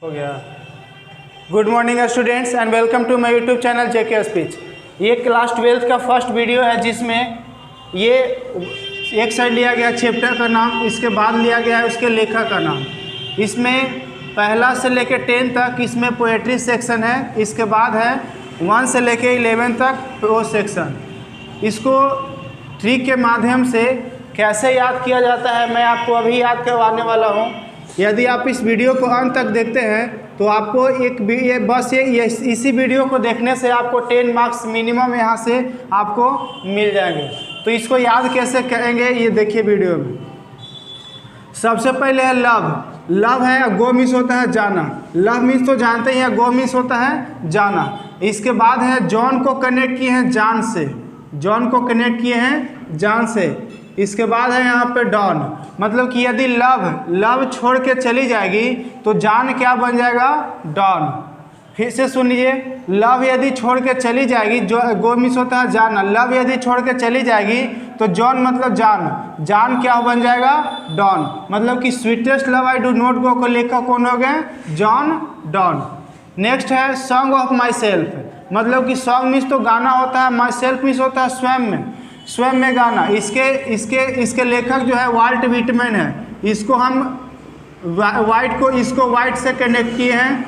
हो गया। Good morning students and welcome to my YouTube channel JK speech. ये class 12th का first video है जिसमें ये एक साइड लिया गया चैप्टर का नाम, इसके बाद लिया गया है उसके लेखक का नाम। इसमें पहला से लेकर 10 तक इसमें पोएट्री सेक्शन है, इसके बाद है 1 से लेकर 11 तक प्रोज सेक्शन। इसको ट्रिक के माध्यम से कैसे याद किया जाता है मैं आपको अभी याद करवाने वाला हूँ। यदि आप इस वीडियो को अंत तक देखते हैं तो आपको इसी वीडियो को देखने से आपको 10 मार्क्स मिनिमम यहाँ से आपको मिल जाएंगे। तो इसको याद कैसे करेंगे ये देखिए वीडियो में। सबसे पहले है लव। लव है गो मीन्स होता है जाना, लव मीन्स तो जानते ही हैं, गो मीन्स होता है जाना। इसके बाद है जॉन को कनेक्ट किए हैं जान से, जॉन को कनेक्ट किए हैं जान से। इसके बाद है यहाँ पे डॉन, मतलब कि यदि लव छोड़ के चली जाएगी तो जान क्या बन जाएगा, डॉन। फिर से सुनिए, लव यदि छोड़ के चली जाएगी, जो गो मीन्स होता है जाना, लव यदि छोड़ के चली जाएगी तो जॉन मतलब जान क्या बन जाएगा, डॉन। मतलब कि sweetest love I do not go को लेखक कौन हो गए, जॉन डॉन। नेक्स्ट है सॉन्ग ऑफ माई सेल्फ, मतलब कि सॉन्ग मीन्स तो गाना होता है, माई सेल्फ मीन्स होता है स्वयं में गाना। इसके लेखक जो है वाल्ट विटमैन है। इसको हम वाइट से कनेक्ट किए हैं।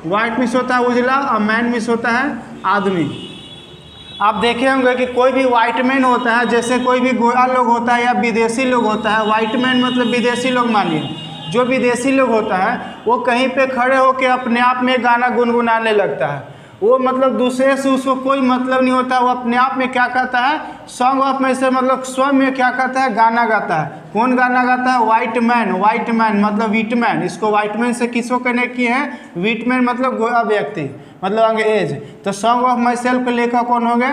वाइट मीन्स होता है उजला और मैन मीन्स होता है आदमी। आप देखे होंगे कि कोई भी वाइट मैन होता है, जैसे कोई भी गोरा लोग होता है या विदेशी लोग होता है। वाइट मैन मतलब विदेशी लोग मानिए, जो विदेशी लोग होता है वो कहीं पे खड़े होकर अपने आप में गाना गुनगुनाने लगता है। वो मतलब दूसरे से उसको कोई मतलब नहीं होता, वो अपने आप में क्या करता है, सॉन्ग ऑफ में से मतलब स्वयं में क्या करता है, गाना गाता है। कौन गाना गाता है, वाइट मैन मतलब विटमैन। इसको वाइट मैन से किसको कनेक्ट किए हैं, विटमैन मतलब गोरा व्यक्ति मतलब अंग्रेज। तो सॉन्ग ऑफ माई सेल्फ के लेखक कौन हो गए,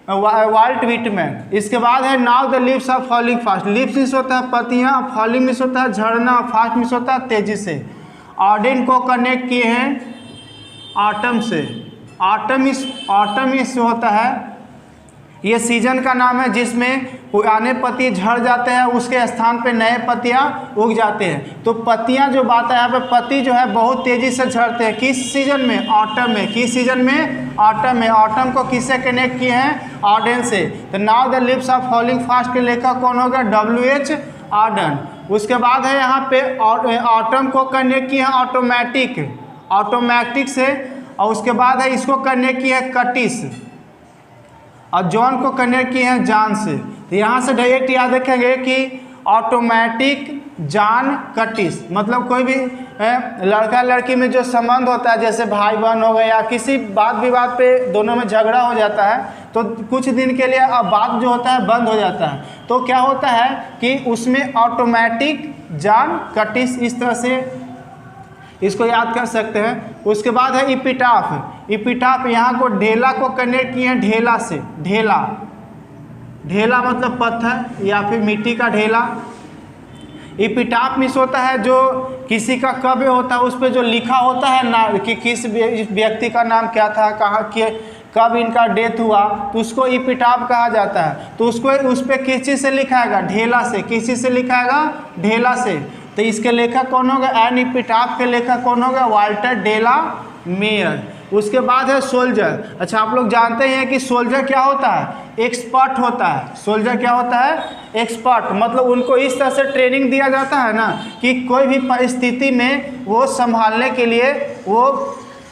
वाल्ट विटमैन। इसके बाद है now the leaves are falling fast. Leaves means होता है पत्तियाँ, फॉलिंग मीन्स होता है झड़ना, फास्ट मीन्स होता है तेजी से। ऑर्डिन को कनेक्ट किए हैं ऑटम से। ऑटम इस होता है, ये सीजन का नाम है जिसमें पुराने पत्ती झड़ जाते हैं, उसके स्थान पे नए पत्तियां उग जाते हैं। तो पत्तियां जो बात है यहाँ पे, पत्ती जो है बहुत तेजी से झड़ते हैं। किस सीजन में, ऑटम में। किस सीजन में, ऑटम में। ऑटम को किससे कनेक्ट किए हैं, ऑर्डन से। तो now the leaves are falling fast के लेखक कौन होगा, WH ऑर्डन। उसके बाद है यहाँ पे ऑटम को कनेक्ट किए हैं ऑटोमेटिक से। और उसके बाद है इसको कनेक्ट किया है कटिस, और जॉन को कनेक्ट किए हैं जान से। तो यहाँ से डायरेक्ट याद रखेंगे कि ऑटोमेटिक जान कटिस, मतलब कोई भी लड़का लड़की में जो संबंध होता है, जैसे भाई बहन हो गया या किसी बात विवाद पे दोनों में झगड़ा हो जाता है तो कुछ दिन के लिए अब बात जो होता है बंद हो जाता है। तो क्या होता है कि उसमें ऑटोमेटिक जान कटिस, इस तरह से इसको याद कर सकते हैं। उसके बाद है इपिटाफ यहाँ को ढेला को कनेक्ट किए हैं ढेला से। ढेला मतलब पत्थर या फिर मिट्टी का ढेला। इपिटाफ मीन्स होता है जो किसी का कब्र होता है, उस पर जो लिखा होता है ना कि किस व्यक्ति का नाम क्या था, कब इनका डेथ हुआ, तो उसको इपिटाफ कहा जाता है। तो उसको उस पर किस चीज़ से लिखाएगा, ढेला से। किस चीज़ से लिखाएगा, ढेला से। तो इसके लेखक कौन होगा, एन इपिटाफ के लेखक कौन होगा, वाल्टर डेला मेयर। उसके बाद है सोल्जर। अच्छा, आप लोग जानते हैं कि सोल्जर क्या होता है, एक्सपर्ट होता है। सोल्जर क्या होता है, एक्सपर्ट। मतलब उनको इस तरह से ट्रेनिंग दिया जाता है ना कि कोई भी परिस्थिति में वो संभालने के लिए वो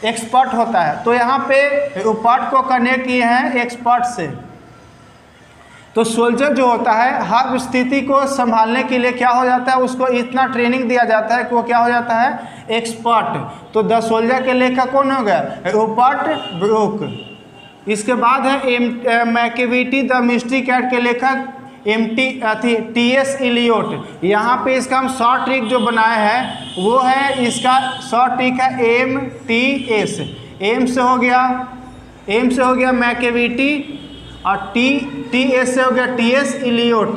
एक्सपर्ट होता है। तो यहाँ पे एक्सपर्ट को कनेक्ट किए हैं एक्सपर्ट से। तो सोल्जर जो होता है हर स्थिति को संभालने के लिए क्या हो जाता है, उसको इतना ट्रेनिंग दिया जाता है कि वो क्या हो जाता है, एक्सपर्ट। तो द सोल्जर के लेखक कौन हो गया, रूपर्ट ब्रूक। इसके बाद है मैकेविटी द मिस्ट्री कैट के लेखक TS इलियट। यहाँ पे इसका हम शॉर्ट ट्रिक जो बनाए हैं वो है, इसका शॉर्ट ट्रिक है MTS। एम से हो गया मैकेविटी और TS से हो गया TS इलियट।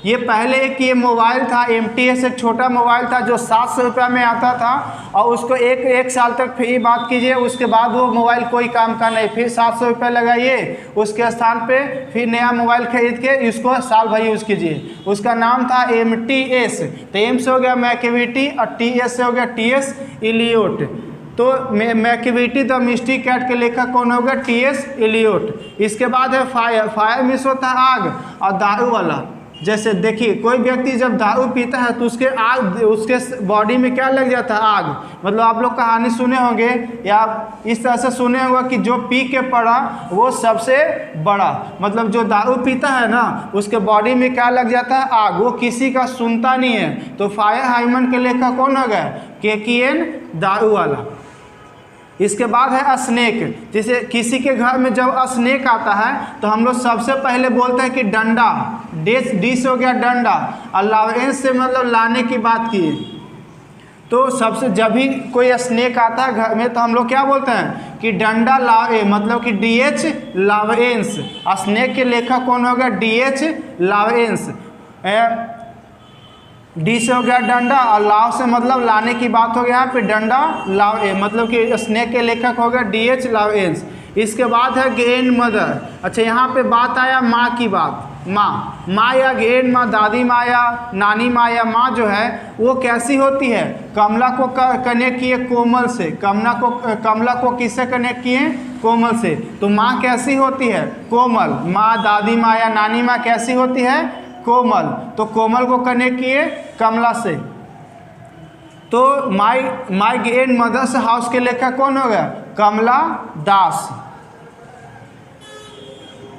ये पहले एक ये मोबाइल था MTS, एक छोटा मोबाइल था जो 700 रुपये में आता था, और उसको एक साल तक फ्री बात कीजिए, उसके बाद वो मोबाइल कोई काम का नहीं, फिर 700 रुपये लगाइए, उसके स्थान पे फिर नया मोबाइल खरीद के इसको साल भर यूज़ कीजिए। उसका नाम था MTS। तो एम से हो गया मैकेविटी और TS से हो गया TS इलियोट। तो मैकेविटी द मिस्ट्री कैट के लेखक कौन होगा? TS इलियोट। इसके बाद है फायर। फायर मीन्स होता है आग, और दारू वाला, जैसे देखिए कोई व्यक्ति जब दारू पीता है तो उसके बॉडी में क्या लग जाता है? आग। मतलब आप लोग कहानी सुने होंगे या इस तरह से सुने होगा कि जो पी के पड़ा वो सबसे बड़ा, मतलब जो दारू पीता है ना उसके बॉडी में क्या लग जाता है? आग। वो किसी का सुनता नहीं है। तो फायर हाइमन के लेखक कौन हो गया? KKN दारू वाला। इसके बाद है स्नेक। जैसे किसी के घर में जब स्नेक आता है तो हम लोग सबसे पहले बोलते हैं कि डंडा, डी से हो गया डंडा, और लावेंस से मतलब लाने की बात की। तो सबसे जब भी कोई स्नेक आता है घर में तो हम लोग क्या बोलते हैं कि डंडा लावे, मतलब कि DH लावेंस। स्नेक के लेखक कौन हो गया? DH लावेंस। डी से हो गया डंडा, और लाव से मतलब लाने की बात हो गया यहाँ पे डंडा लाव, मतलब कि स्नेक के लेखक हो गया DH लावेंस। इसके बाद है ग्रैंड मदर। अच्छा, यहाँ पे बात आया माँ की बात। माँ या ग्रैंड माँ, दादी माँ या नानी माँ या माँ जो है वो कैसी होती है? कमला को कनेक्ट किए कोमल से। कमला को किससे कनेक्ट किए? कोमल से। तो माँ कैसी होती है? कोमल। माँ, दादी माँ या नानी माँ कैसी होती है? कोमल। तो कोमल को कनेक्ट किए कमला से। तो माई ग्रैंड मदर्स हाउस के लेखक कौन हो गया? कमला दास।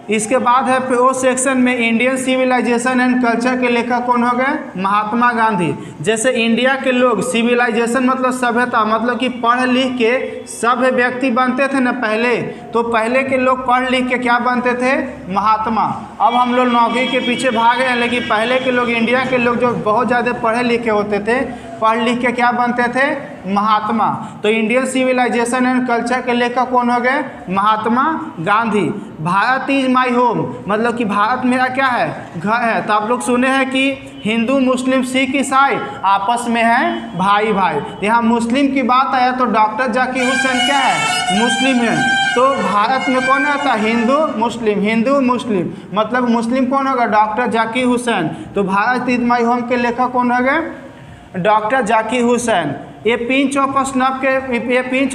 इसके बाद है ओ सेक्शन में इंडियन सिविलाइजेशन एंड कल्चर के लेखक कौन हो गए? महात्मा गांधी। जैसे इंडिया के लोग, सिविलाइजेशन मतलब सभ्यता, मतलब कि पढ़ लिख के सभ्य व्यक्ति बनते थे ना पहले, तो पहले के लोग पढ़ लिख के क्या बनते थे? महात्मा। अब हम लोग नौकरी के पीछे भाग रहे हैं, लेकिन पहले के लोग, इंडिया के लोग जो बहुत ज़्यादा पढ़े लिखे होते थे, पढ़ लिख के क्या बनते थे? महात्मा। तो इंडियन सिविलाइजेशन एंड कल्चर के लेखक कौन हो गए? Mahatma Gandhi. Bharat is my home, मतलब कि भारत मेरा क्या है? घर है। तो आप लोग सुने हैं कि हिंदू, मुस्लिम, सिख, ईसाई आपस में हैं भाई भाई। यहाँ मुस्लिम की बात आया तो डॉक्टर जाकिर हुसैन क्या है? मुस्लिम है। तो भारत में कौन आता है? हिंदू मुस्लिम, हिंदू मुस्लिम, मतलब मुस्लिम कौन होगा? डॉक्टर जाकिर हुसैन। तो भारत इज माई होम के लेखक कौन हो गए? डॉक्टर जाकिर हुसैन। ये पिंच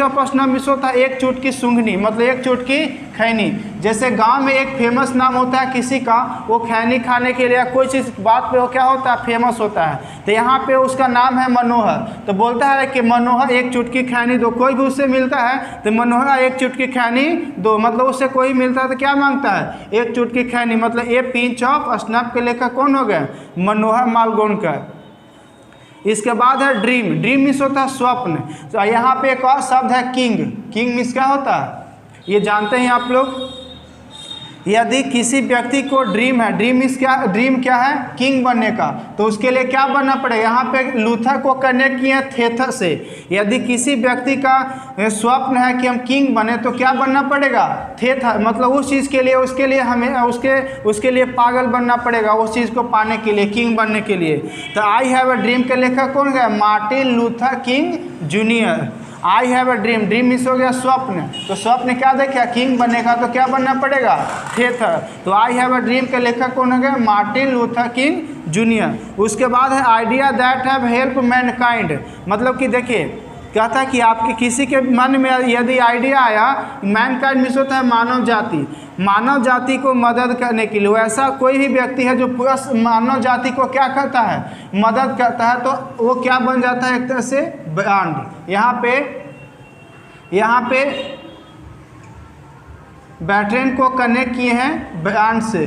ऑफ स्नफ मिस होता है एक चुटकी सूंघनी, मतलब एक चुटकी खैनी। जैसे गांव में एक फेमस नाम होता है किसी का, वो खैनी खाने के लिए कोई चीज़ बात पे वो क्या होता है? फेमस होता है। तो यहाँ पे उसका नाम है मनोहर। तो बोलता है कि मनोहर एक चुटकी खैनी दो। कोई भी उससे मिलता है तो मनोहर एक चुटकी खैनी दो, मतलब उससे कोई मिलता है तो क्या मांगता है? एक चुटकी खैनी। मतलब ये पिंच ऑफ स्नफ के लेखक कौन हो गए? मनोहर मालगोनकर। इसके बाद है ड्रीम। ड्रीम मीन्स होता है स्वप्न। तो यहाँ पे एक और शब्द है किंग। किंग मीन्स क्या होता है? ये जानते हैं आप लोग? यदि किसी व्यक्ति को ड्रीम है, ड्रीम मीन्स क्या? ड्रीम क्या है? किंग बनने का। तो उसके लिए क्या बनना पड़ेगा? यहाँ पे लूथर को कनेक्ट किए थेथर से। यदि किसी व्यक्ति का स्वप्न है कि हम किंग बने तो क्या बनना पड़ेगा? थेथर। मतलब उस चीज़ के लिए, उसके लिए हमें उसके लिए पागल बनना पड़ेगा उस चीज़ को पाने के लिए, किंग बनने के लिए। तो आई हैव अ ड्रीम के लेखक कौन गया? Martin Luther king junior. I have a dream. Dream means हो गया स्वप्न। तो स्वप्न क्या देखा? किंग बनने का। तो क्या बनना पड़ेगा? थेथर। तो आई हैव अ ड्रीम के लेखक कौन हो गए? Martin Luther king junior. उसके बाद है idea that have help Mankind. मतलब कि देखिए कहता है कि आपके किसी के मन में यदि आइडिया आया, मैनकाइंड मीन्स होता है मानव जाति, मानव जाति को मदद करने के लिए। ऐसा कोई भी व्यक्ति है जो पूरा मानव जाति को क्या करता है? मदद करता है। तो वो क्या बन जाता है? एक तरह से ब्रांड। यहाँ पे बैटरेन को कनेक्ट किए हैं ब्रांड से,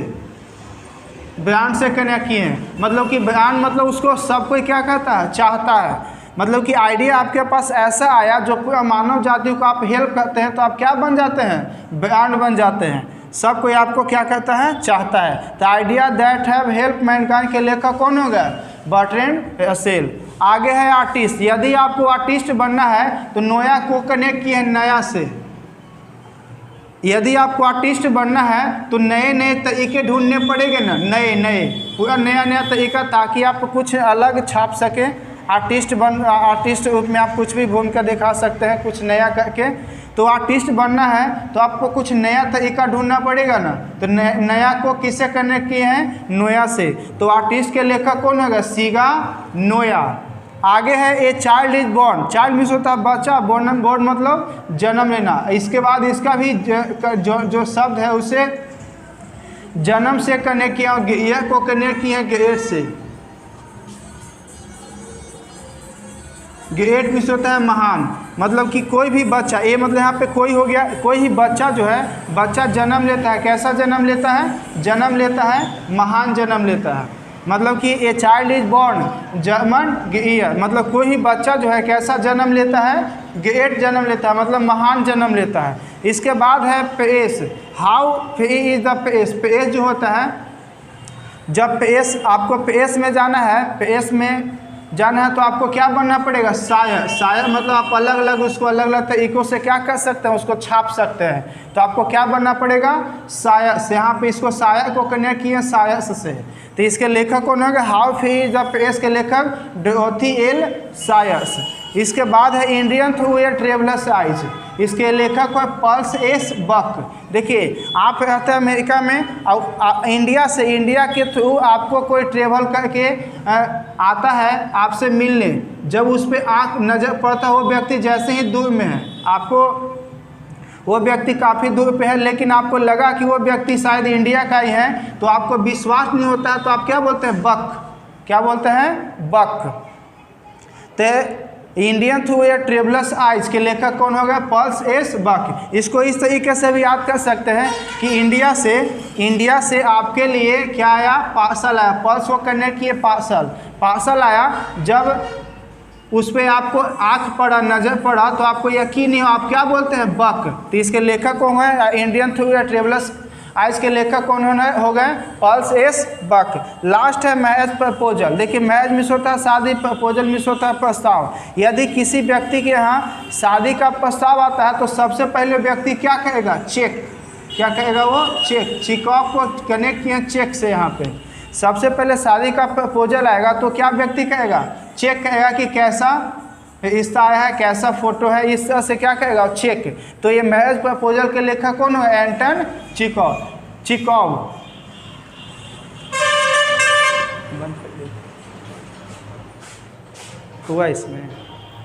ब्रांड से कनेक्ट किए हैं। मतलब कि ब्रांड मतलब उसको सब कोई क्या करता है? चाहता है। मतलब कि आइडिया आपके पास ऐसा आया जो पूरा मानव जाति को आप हेल्प करते हैं, तो आप क्या बन जाते हैं? ब्रांड बन जाते हैं। सब कोई आपको क्या करता है? चाहता है। तो idea that have help Mankind के लेखक कौन होगा? Bertrand Russell. आगे है आर्टिस्ट। यदि आपको आर्टिस्ट बनना है तो नोया को कनेक्ट किए हैं नया से। यदि आपको आर्टिस्ट बनना है तो नए नए तरीके ढूंढने पड़ेंगे ना, नए पूरा नया तरीका, ताकि आप कुछ अलग छाप सकें। आर्टिस्ट में आप कुछ भी भून कर दिखा सकते हैं, कुछ नया करके। तो आर्टिस्ट बनना है तो आपको कुछ नया तरीका ढूंढना पड़ेगा ना। तो नया को किससे कनेक्ट किए हैं? नोया से। तो आर्टिस्ट के लेखक कौन होगा? सीगा नोया। आगे है a child is born. Child means होता है बच्चा, बॉर्न मतलब जन्म लेना। इसके बाद इसका भी जो शब्द है उसे जन्म से कनेक्ट किया, ईयर को कनेक्ट किया ग्रेड से। ग्रेट मीन्स होता है महान, मतलब कि कोई भी बच्चा, ये मतलब यहाँ पे कोई हो गया, कोई ही बच्चा जो है, बच्चा जन्म लेता है। कैसा जन्म लेता है? जन्म लेता है महान जन्म लेता है। मतलब कि a child is born German year, मतलब कोई ही बच्चा जो है कैसा जन्म लेता है? ग्रेट जन्म लेता है, मतलब महान जन्म लेता है। इसके बाद है press. How free is the press. Press जो होता है, जब पेस, आपको पेस में जाना है, पेस में जाना है तो आपको क्या बनना पड़ेगा? शायर। शायर मतलब आप अलग अलग उसको अलग अलग तरीक़ों से क्या कर सकते हैं? उसको छाप सकते हैं। तो आपको क्या बनना पड़ेगा? शायर से। यहाँ पे इसको शायर को कनेक्ट किए शायर्स से। तो इसके लेखक कौन होगा? How free is the press के लेखक डोरोथी एल शायर्स। इसके बाद है Indian through a traveller's eyes. इसके लेखक है पर्ल्स एस बक। देखिए, आप रहते हैं अमेरिका में और इंडिया से, इंडिया के थ्रू आपको कोई ट्रेवल करके आता है आपसे मिलने। जब उस पर आँख नज़र पड़ता है, वो व्यक्ति जैसे ही दूर में है, आपको वो व्यक्ति काफ़ी दूर पे है, लेकिन आपको लगा कि वो व्यक्ति शायद इंडिया का ही है, तो आपको विश्वास नहीं होता है, तो आप क्या बोलते हैं? बक। क्या बोलते हैं? बक। तो Indian through a traveller's eyes के लेखक कौन होगा? Pearls S Buck. इसको इस तरीके से भी याद कर सकते हैं कि इंडिया से आपके लिए क्या आया? पार्सल आया। पर्ल्स को कनेक्ट किए पार्सल आया। जब उस पर आपको आँख पड़ा, नज़र पड़ा, तो आपको यकीन नहीं हो, आप क्या बोलते हैं? बक। तो इसके लेखक कौन है? Indian through a traveller's eyes के लेखक कौन हो गए? Pearls S Buck. लास्ट है मैरिज प्रपोजल। देखिए, मैरिज मीन्स होता है शादी, प्रपोजल मीन्स होता है प्रस्ताव। यदि किसी व्यक्ति के यहाँ शादी का प्रस्ताव आता है तो सबसे पहले व्यक्ति क्या कहेगा? चेक। क्या कहेगा वो? चेक। चिकॉफ को कनेक्ट किए चेक से। यहाँ पे सबसे पहले शादी का प्रपोजल आएगा तो क्या व्यक्ति कहेगा? चेक कहेगा कि कैसा रिश्ता आया है, कैसा फोटो है, इस तरह से क्या कहेगा? चेक। तो ये मैरिज प्रपोजल के लेखक कौन है? एंटन चिकोव। हुआ इसमें।